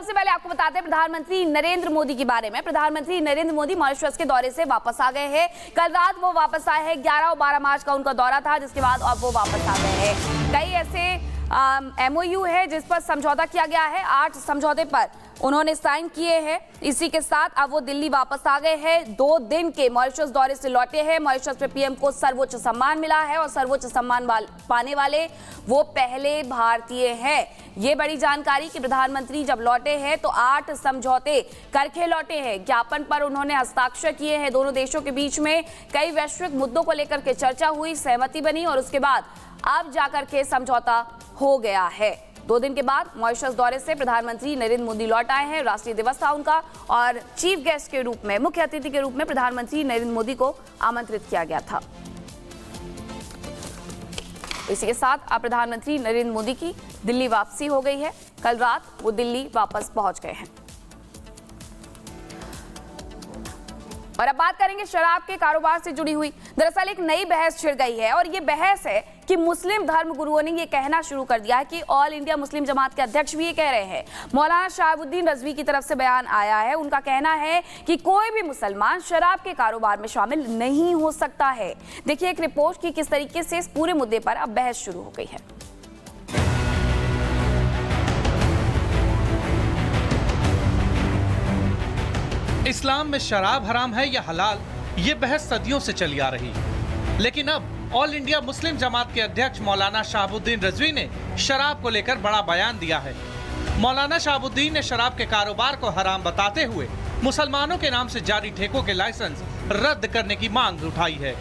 सबसे पहले आपको बताते हैं प्रधानमंत्री नरेंद्र मोदी के बारे में। प्रधानमंत्री नरेंद्र मोदी मॉरिशस के दौरे से वापस आ गए हैं। कल रात वो वापस आए हैं। 11 और 12 मार्च का उनका दौरा था, जिसके बाद अब वो वापस आ गए हैं। कई ऐसे MOU है जिस पर समझौता किया गया है। 8 समझौते पर उन्होंने साइन किए हैं। इसी के साथ अब वो दिल्ली वापस आ गए हैं। 2 दिन के मॉरिशस दौरे से लौटे हैं। मॉरिशस में PM को सर्वोच्च सम्मान मिला है और सर्वोच्च सम्मान पाने वाले वो पहले भारतीय हैं। ये बड़ी जानकारी कि प्रधानमंत्री जब लौटे हैं तो 8 समझौते करके लौटे हैं। ज्ञापन पर उन्होंने हस्ताक्षर किए हैं। दोनों देशों के बीच में कई वैश्विक मुद्दों को लेकर के चर्चा हुई, सहमति बनी और उसके बाद अब जाकर के समझौता हो गया है। 2 दिन के बाद मॉरिशस दौरे से प्रधानमंत्री नरेंद्र मोदी लौट आए हैं। राष्ट्रीय दिवस था उनका और चीफ गेस्ट के रूप में, मुख्य अतिथि के रूप में प्रधानमंत्री नरेंद्र मोदी को आमंत्रित किया गया था। इसी के साथ अब प्रधानमंत्री नरेंद्र मोदी की दिल्ली वापसी हो गई है। कल रात वो दिल्ली वापस पहुंच गए हैं। और अब बात करेंगे शराब के कारोबार से जुड़ी हुई। दरअसल एक नई बहस छिड़ गई है और ये बहस है कि मुस्लिम धर्म गुरुओं ने ये कहना शुरू कर दिया है कि ऑल इंडिया मुस्लिम जमात के अध्यक्ष भी ये कह रहे हैं। मौलाना शहाबुद्दीन रजवी की तरफ से बयान आया है। उनका कहना है कि कोई भी मुसलमान शराब के कारोबार में शामिल नहीं हो सकता है। देखिए एक रिपोर्ट की किस तरीके से इस पूरे मुद्दे पर अब बहस शुरू हो गई है। इस्लाम में शराब हराम है या हलाल, ये बहस सदियों से चली आ रही है। लेकिन अब ऑल इंडिया मुस्लिम जमात के अध्यक्ष मौलाना शहाबुद्दीन रजवी ने शराब को लेकर बड़ा बयान दिया है। मौलाना शहाबुद्दीन ने शराब के कारोबार को हराम बताते हुए मुसलमानों के नाम से जारी ठेकों के लाइसेंस रद्द करने की मांग उठाई है।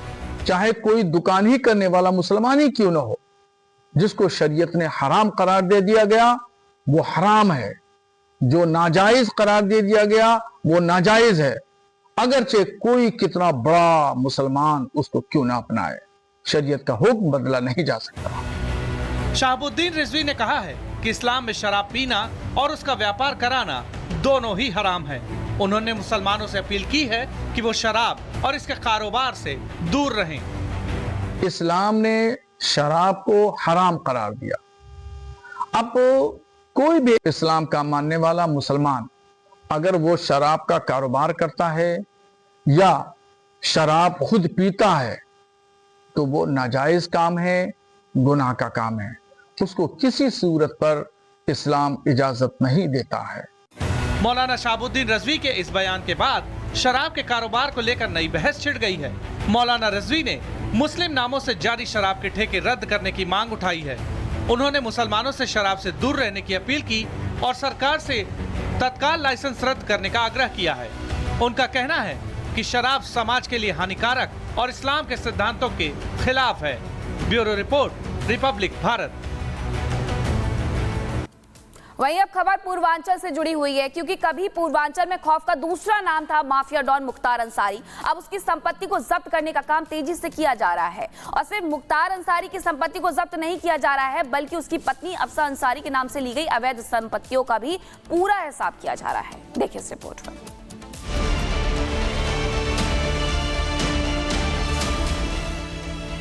चाहे कोई दुकान ही करने वाला मुसलमान ही क्यों न हो, जिसको शरीयत ने हराम करार दे दिया गया वो हराम है। जो नाजायज करार दे दिया गया वो नाजायज है, अगरचे कोई कितना बड़ा मुसलमान उसको क्यों ना अपनाए। शरीयत का हुक्म बदला नहीं जा सकता। शहाबुद्दीन रिजवी ने कहा है कि इस्लाम में शराब पीना और उसका व्यापार कराना दोनों ही हराम है। उन्होंने मुसलमानों से अपील की है कि वो शराब और इसके कारोबार से दूर रहें। इस्लाम ने शराब को हराम करार दिया। अब कोई भी इस्लाम का मानने वाला मुसलमान अगर वो शराब का कारोबार करता है या शराब खुद पीता है तो वो नाजायज काम है, गुनाह का काम है। उसको किसी सूरत पर इस्लाम इजाजत नहीं देता है। मौलाना शहाबुद्दीन रजवी के इस बयान के बाद शराब के कारोबार को लेकर नई बहस छिड़ गई है। मौलाना रजवी ने मुस्लिम नामों से जारी शराब के ठेके रद्द करने की मांग उठाई है। उन्होंने मुसलमानों से शराब से दूर रहने की अपील की और सरकार से तत्काल लाइसेंस रद्द करने का आग्रह किया है। उनका कहना है कि शराब समाज के लिए हानिकारक और इस्लाम के सिद्धांतों के खिलाफ है। Bureau report, Republic Bharat. वहीं अब खबर पूर्वांचल से जुड़ी हुई है, क्योंकि कभी पूर्वांचल में खौफ का दूसरा नाम था माफिया डॉन मुख्तार अंसारी। अब उसकी संपत्ति को जब्त करने का काम तेजी से किया जा रहा है और सिर्फ मुख्तार अंसारी की संपत्ति को जब्त नहीं किया जा रहा है, बल्कि उसकी पत्नी अफसा अंसारी के नाम से ली गई अवैध संपत्तियों का भी पूरा हिसाब किया जा रहा है। देखिए इस रिपोर्ट में।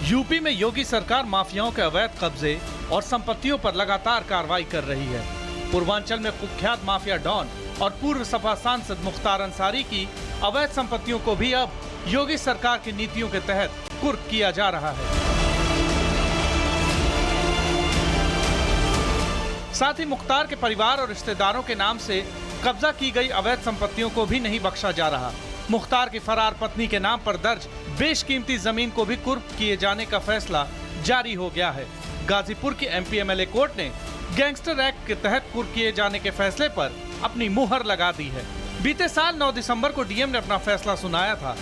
यूपी में योगी सरकार माफियाओं के अवैध कब्जे और संपत्तियों पर लगातार कार्रवाई कर रही है। पूर्वांचल में कुख्यात माफिया डॉन और पूर्व सपा सांसद मुख्तार अंसारी की अवैध संपत्तियों को भी अब योगी सरकार की नीतियों के तहत कुर्क किया जा रहा है। साथ ही मुख्तार के परिवार और रिश्तेदारों के नाम से कब्जा की गई अवैध संपत्तियों को भी नहीं बख्शा जा रहा। मुख्तार की फरार पत्नी के नाम पर दर्ज बेशकीमती जमीन को भी कुर्क किए जाने का फैसला जारी हो गया है। गाजीपुर की MP MLA कोर्ट ने गैंगस्टर एक्ट के तहत कुर्क किए जाने के फैसले पर अपनी मुहर लगा दी है। बीते साल 9 दिसंबर को DM ने अपना फैसला सुनाया था।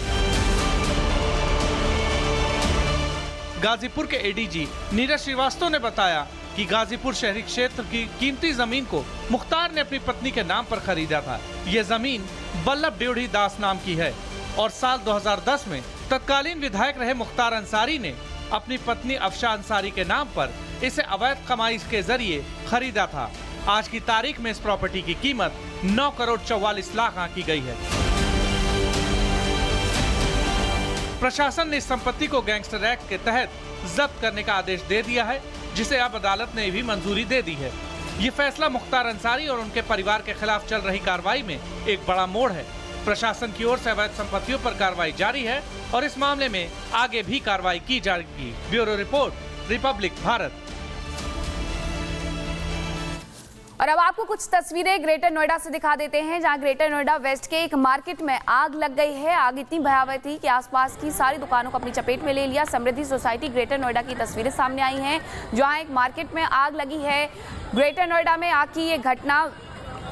गाजीपुर के ADG नीरज श्रीवास्तव ने बताया कि गाजीपुर शहरी क्षेत्र की कीमती जमीन को मुख्तार ने अपनी पत्नी के नाम पर खरीदा था। ये जमीन बल्लभ ड्योढ़ी दास नाम की है और साल 2010 में तत्कालीन विधायक रहे मुख्तार अंसारी ने अपनी पत्नी अफसा अंसारी के नाम पर इसे अवैध कमाई के जरिए खरीदा था। आज की तारीख में इस प्रॉपर्टी की कीमत 9 करोड़ 44 लाख आंकी गई है। प्रशासन ने इस संपत्ति को गैंगस्टर एक्ट के तहत जब्त करने का आदेश दे दिया है, जिसे अब अदालत ने भी मंजूरी दे दी है। ये फैसला मुख्तार अंसारी और उनके परिवार के खिलाफ चल रही कार्रवाई में एक बड़ा मोड़ है। प्रशासन की ओर से अवैध संपत्तियों पर कार्रवाई जारी है और इस मामले में आगे भी कार्रवाई की जाएगी। Bureau report, Republic Bharat. और अब आपको कुछ तस्वीरें ग्रेटर नोएडा से दिखा देते हैं, जहां ग्रेटर नोएडा वेस्ट के एक मार्केट में आग लग गई है। आग इतनी भयावह थी कि आसपास की सारी दुकानों को अपनी चपेट में ले लिया। समृद्धि सोसाइटी ग्रेटर नोएडा की तस्वीरें सामने आई हैं, जहां एक मार्केट में आग लगी है। ग्रेटर नोएडा में आग की ये घटना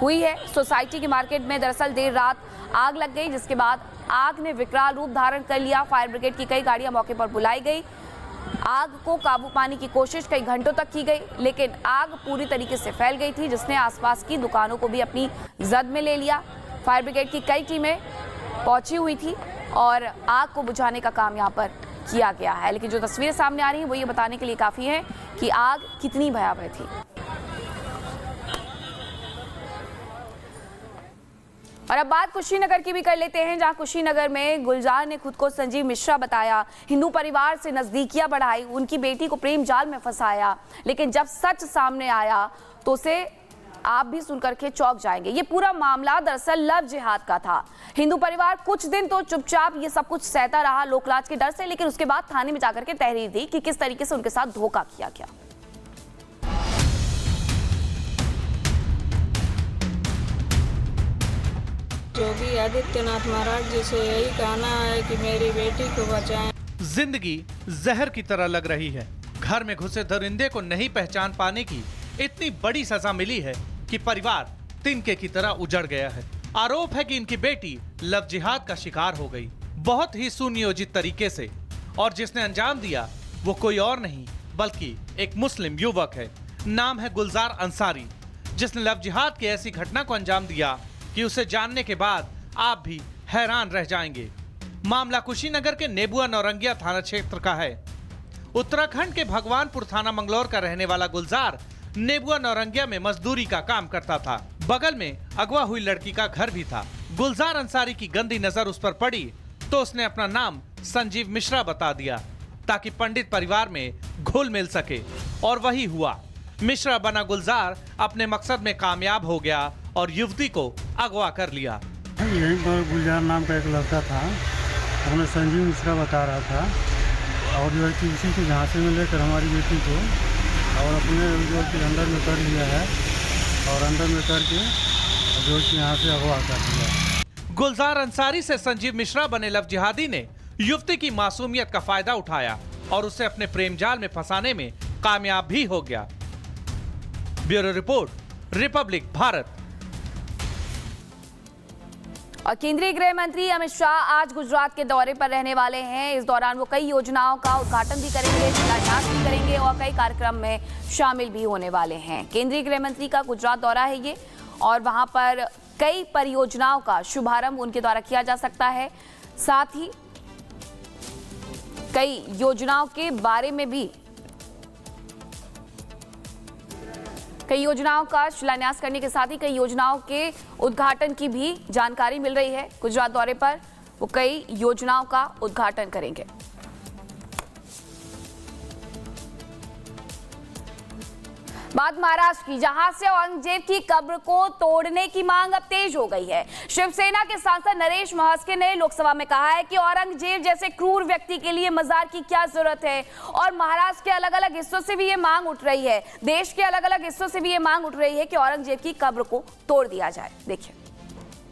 हुई है। सोसाइटी की मार्केट में दरअसल देर रात आग लग गई, जिसके बाद आग ने विकराल रूप धारण कर लिया। फायर ब्रिगेड की कई गाड़ियां मौके पर बुलाई गई। आग को काबू पाने की कोशिश कई घंटों तक की गई, लेकिन आग पूरी तरीके से फैल गई थी, जिसने आसपास की दुकानों को भी अपनी जद में ले लिया। फायर ब्रिगेड की कई टीमें पहुंची हुई थी और आग को बुझाने का काम यहां पर किया गया है, लेकिन जो तस्वीरें सामने आ रही हैं वो ये बताने के लिए काफ़ी है कि आग कितनी भयावह थी। और अब बात कुशीनगर की भी कर लेते हैं, जहां कुशीनगर में गुलजार ने खुद को संजीव मिश्रा बताया। हिंदू परिवार से नजदीकियां बढ़ाई, उनकी बेटी को प्रेम जाल में फंसाया, लेकिन जब सच सामने आया तो उसे आप भी सुनकर के चौंक जाएंगे। ये पूरा मामला दरअसल लव जिहाद का था। हिंदू परिवार कुछ दिन तो चुपचाप ये सब कुछ सहता रहा लोकलाज के डर से, लेकिन उसके बाद थाने में जाकर के तहरीर दी कि किस तरीके से उनके साथ धोखा किया गया। योगी आदित्यनाथ महाराज जी से यही कहना है कि मेरी बेटी को बचाएं। जिंदगी जहर की तरह लग रही है। घर में घुसे दरिंदे को नहीं पहचान पाने की इतनी बड़ी सजा मिली है कि परिवार तिनके की तरह उजड़ गया है। आरोप है कि इनकी बेटी लव जिहाद का शिकार हो गई, बहुत ही सुनियोजित तरीके से, और जिसने अंजाम दिया वो कोई और नहीं बल्कि एक मुस्लिम युवक है। नाम है गुलजार अंसारी, जिसने लव जिहाद की ऐसी घटना को अंजाम दिया कि उसे जानने के बाद आप भी हैरान रह जाएंगे। मामला कुशीनगर के नेबुआ नौरंगिया थाना क्षेत्र का है। उत्तराखंड के भगवानपुर थाना मंगलौर का रहने वाला गुलजार नेबुआ नौरंगिया में मजदूरी का काम करता था। बगल में अगवा हुई लड़की का घर भी था। गुलजार अंसारी की गंदी नजर उस पर पड़ी तो उसने अपना नाम संजीव मिश्रा बता दिया ताकि पंडित परिवार में घुल मिल सके, और वही हुआ। मिश्रा बना गुलजार अपने मकसद में कामयाब हो गया और युवती को अगवा कर लिया। यहीं पर गुलजार नाम का एक लड़का था, हमें संजीव मिश्रा बता रहा था, और जो कि उसी के झांसे में लेकर हमारी बेटी को और अपने जो कि अंदर में कर लिया है, और अंदर में करके जो कि यहाँ से अगवा कर लिया। गुलजार अंसारी से संजीव मिश्रा बने लव जिहादी ने युवती की मासूमियत का फायदा उठाया और उसे अपने प्रेम जाल में फंसाने में कामयाब भी हो गया। Bureau report, Republic Bharat. और केंद्रीय गृह मंत्री अमित शाह आज गुजरात के दौरे पर रहने वाले हैं। इस दौरान वो कई योजनाओं का उद्घाटन भी करेंगे, शिलान्यास भी करेंगे और कई कार्यक्रम में शामिल भी होने वाले हैं। केंद्रीय गृह मंत्री का गुजरात दौरा है ये, और वहां पर कई परियोजनाओं का शुभारंभ उनके द्वारा किया जा सकता है। साथ ही कई योजनाओं के बारे में भी, कई योजनाओं का शिलान्यास करने के साथ ही कई योजनाओं के उद्घाटन की भी जानकारी मिल रही है। गुजरात दौरे पर वो कई योजनाओं का उद्घाटन करेंगे। बात महाराष्ट्र की, जहां से औरंगजेब की कब्र को तोड़ने की मांग अब तेज हो गई है। शिवसेना के सांसद नरेश महस्के ने लोकसभा में कहा है कि औरंगजेब जैसे क्रूर व्यक्ति के लिए मजार की क्या जरूरत है, और महाराष्ट्र के अलग अलग हिस्सों से भी ये मांग उठ रही है, देश के अलग अलग हिस्सों से भी ये मांग उठ रही है कि औरंगजेब की कब्र को तोड़ दिया जाए। देखिए।